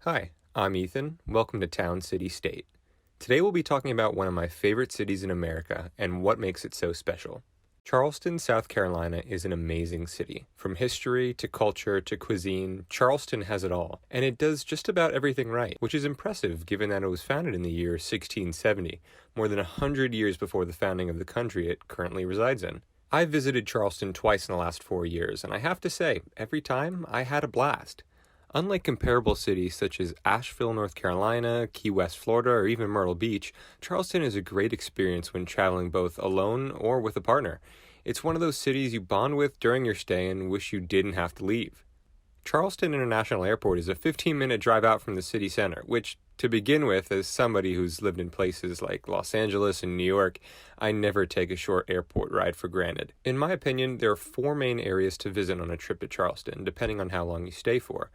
Hi, I'm Ethan. Welcome to Town City State. Today we'll be talking about one of my favorite cities in America and what makes it so special. Charleston, South Carolina is an amazing city. From history to culture to cuisine, Charleston has it all, and it does just about everything right, which is impressive given that it was founded in the year 1670, more than 100 years before the founding of the country it currently resides in. I've visited Charleston twice in the last 4 years, and I have to say, every time I had a blast. Unlike comparable cities such as Asheville, North Carolina, Key West, Florida, or even Myrtle Beach, Charleston is a great experience when traveling both alone or with a partner. It's one of those cities you bond with during your stay and wish you didn't have to leave. Charleston International Airport is a 15-minute drive out from the city center, which, to begin with, as somebody who's lived in places like Los Angeles and New York, I never take a short airport ride for granted. In my opinion, there are four main areas to visit on a trip to Charleston, depending on how long you stay for.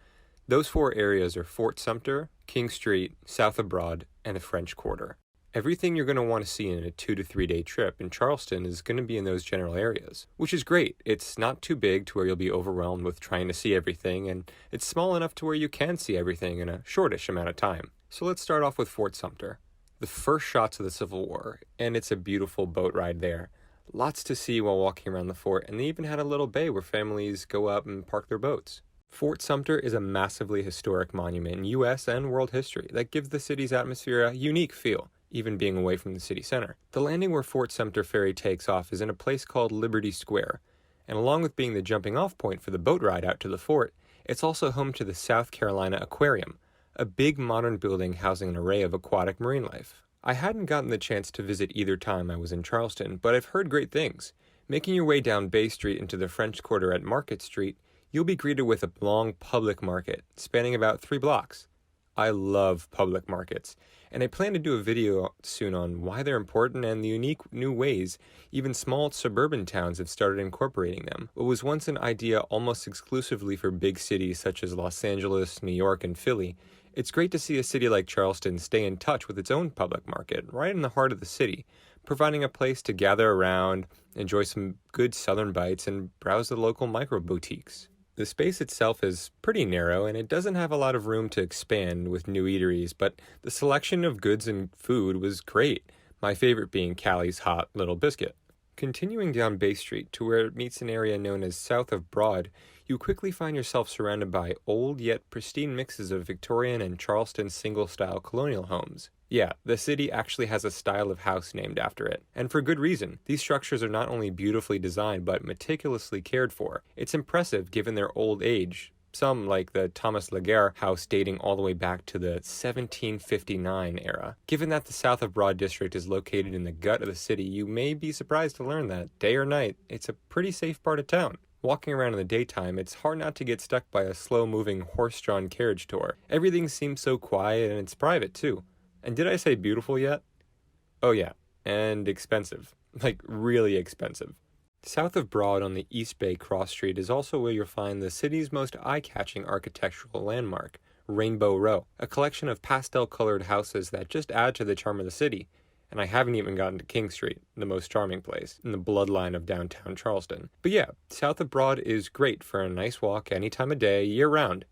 Those four areas are Fort Sumter, King Street, South of Broad, and the French Quarter. Everything you're going to want to see in a 2 to 3 day trip in Charleston is going to be in those general areas, which is great. It's not too big to where you'll be overwhelmed with trying to see everything, and it's small enough to where you can see everything in a shortish amount of time. So let's start off with Fort Sumter, the first shots of the Civil War, and it's a beautiful boat ride there. Lots to see while walking around the fort, and they even had a little bay where families go up and park their boats. Fort Sumter is a massively historic monument in U.S. and world history that gives the city's atmosphere a unique feel, even being away from the city center. The landing where Fort Sumter ferry takes off is in a place called Liberty Square, and along with being the jumping-off point for the boat ride out to the fort, it's also home to the South Carolina Aquarium, a big modern building housing an array of aquatic marine life. I hadn't gotten the chance to visit either time I was in Charleston, but I've heard great things. Making your way down Bay Street into the French Quarter at Market Street, you'll be greeted with a long public market spanning about 3 blocks. I love public markets, and I plan to do a video soon on why they're important and the unique new ways even small suburban towns have started incorporating them. What was once an idea almost exclusively for big cities such as Los Angeles, New York, and Philly, it's great to see a city like Charleston stay in touch with its own public market right in the heart of the city, providing a place to gather around, enjoy some good southern bites, and browse the local micro boutiques. The space itself is pretty narrow, and it doesn't have a lot of room to expand with new eateries, but the selection of goods and food was great, my favorite being Callie's Hot Little Biscuit. Continuing down Bay Street to where it meets an area known as South of Broad, you quickly find yourself surrounded by old yet pristine mixes of Victorian and Charleston single-style colonial homes. Yeah, the city actually has a style of house named after it, and for good reason. These structures are not only beautifully designed but meticulously cared for. It's impressive given their old age. Some, like the Thomas Laguerre house dating all the way back to the 1759 era. Given that the South of Broad district is located in the gut of the city, you may be surprised to learn that, day or night, it's a pretty safe part of town. Walking around in the daytime, it's hard not to get stuck by a slow-moving horse-drawn carriage tour. Everything seems so quiet and it's private too. And did I say beautiful yet? Oh yeah, and expensive. Like really expensive. South of Broad on the East Bay Cross Street is also where you'll find the city's most eye-catching architectural landmark, Rainbow Row, a collection of pastel-colored houses that just add to the charm of the city. And I haven't even gotten to King Street, the most charming place, in the bloodline of downtown Charleston. But yeah, South of Broad is great for a nice walk any time of day, year-round.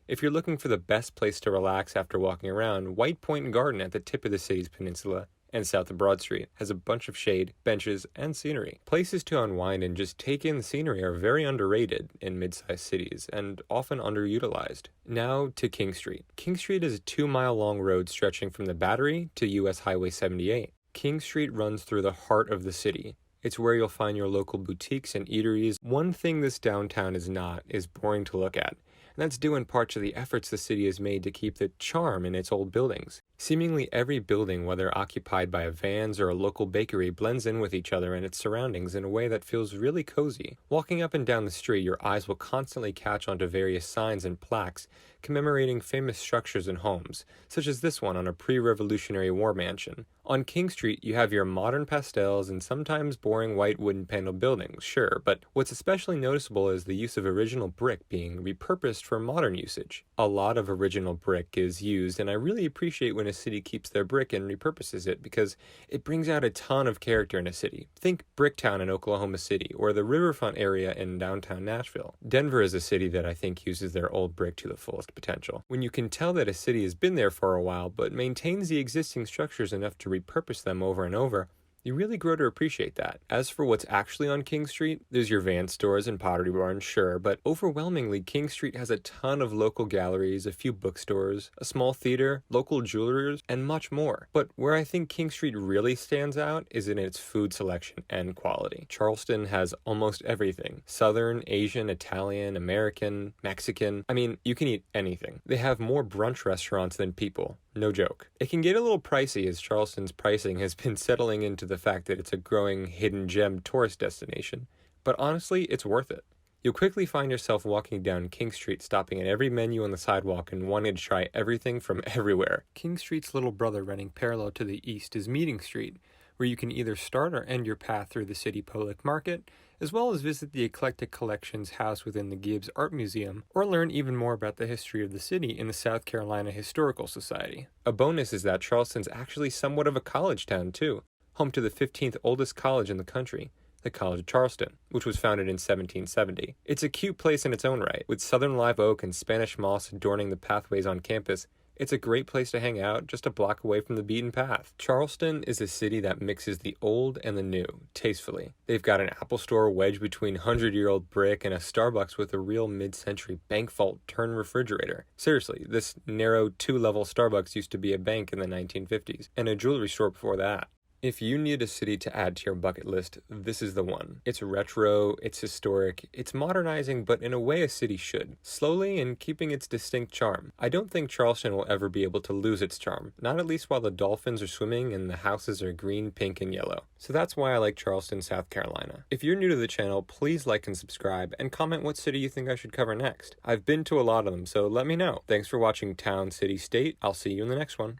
If you're looking for the best place to relax after walking around, White Point Garden at the tip of the city's peninsula and South of Broad Street has a bunch of shade, benches, and scenery. Places to unwind and just take in the scenery are very underrated in mid-sized cities and often underutilized. Now to King Street. King Street is a 2-mile-long road stretching from the Battery to US Highway 78. King Street runs through the heart of the city. It's where you'll find your local boutiques and eateries. One thing this downtown is not is boring to look at, and that's due in part to the efforts the city has made to keep the charm in its old buildings. Seemingly every building, whether occupied by a Vans or a local bakery, blends in with each other and its surroundings in a way that feels really cozy. Walking up and down the street, your eyes will constantly catch onto various signs and plaques commemorating famous structures and homes, such as this one on a pre-Revolutionary War mansion. On King Street, you have your modern pastels and sometimes boring white wooden paneled buildings, sure, but what's especially noticeable is the use of original brick being repurposed for modern usage. A lot of original brick is used, and I really appreciate when a city keeps their brick and repurposes it because it brings out a ton of character in a city. Think Bricktown in Oklahoma City or the riverfront area in downtown Nashville. Denver is a city that I think uses their old brick to the fullest untapped potential. When you can tell that a city has been there for a while but maintains the existing structures enough to repurpose them over and over, you really grow to appreciate that. As for what's actually on King Street, there's your van stores and pottery barns, sure, but overwhelmingly King Street has a ton of local galleries, a few bookstores, a small theater, local jewelers, and much more. But where I think King Street really stands out is in its food selection and quality. Charleston has almost everything. Southern, Asian, Italian, American, Mexican. I mean, you can eat anything. They have more brunch restaurants than people. No joke. It can get a little pricey as Charleston's pricing has been settling into the fact that it's a growing hidden gem tourist destination, but honestly, it's worth it. You'll quickly find yourself walking down King Street, stopping at every menu on the sidewalk and wanting to try everything from everywhere. King Street's little brother running parallel to the east is Meeting Street, where you can either start or end your path through the city public market, as well as visit the eclectic collections housed within the Gibbs Art Museum, or learn even more about the history of the city in the South Carolina Historical Society. A bonus is that Charleston's actually somewhat of a college town, too, home to the 15th oldest college in the country, the College of Charleston, which was founded in 1770. It's a cute place in its own right, with southern live oak and Spanish moss adorning the pathways on campus. It's a great place to hang out, just a block away from the beaten path. Charleston is a city that mixes the old and the new, tastefully. They've got an Apple store wedged between 100-year-old brick and a Starbucks with a real mid-century bank vault turn refrigerator. Seriously, this narrow 2-level Starbucks used to be a bank in the 1950s, and a jewelry store before that. If you need a city to add to your bucket list, this is the one. It's retro, it's historic, it's modernizing, but in a way a city should. Slowly and keeping its distinct charm. I don't think Charleston will ever be able to lose its charm. Not at least while the dolphins are swimming and the houses are green, pink, and yellow. So that's why I like Charleston, South Carolina. If you're new to the channel, please like and subscribe, and comment what city you think I should cover next. I've been to a lot of them, so let me know. Thanks for watching Town, City, State. I'll see you in the next one.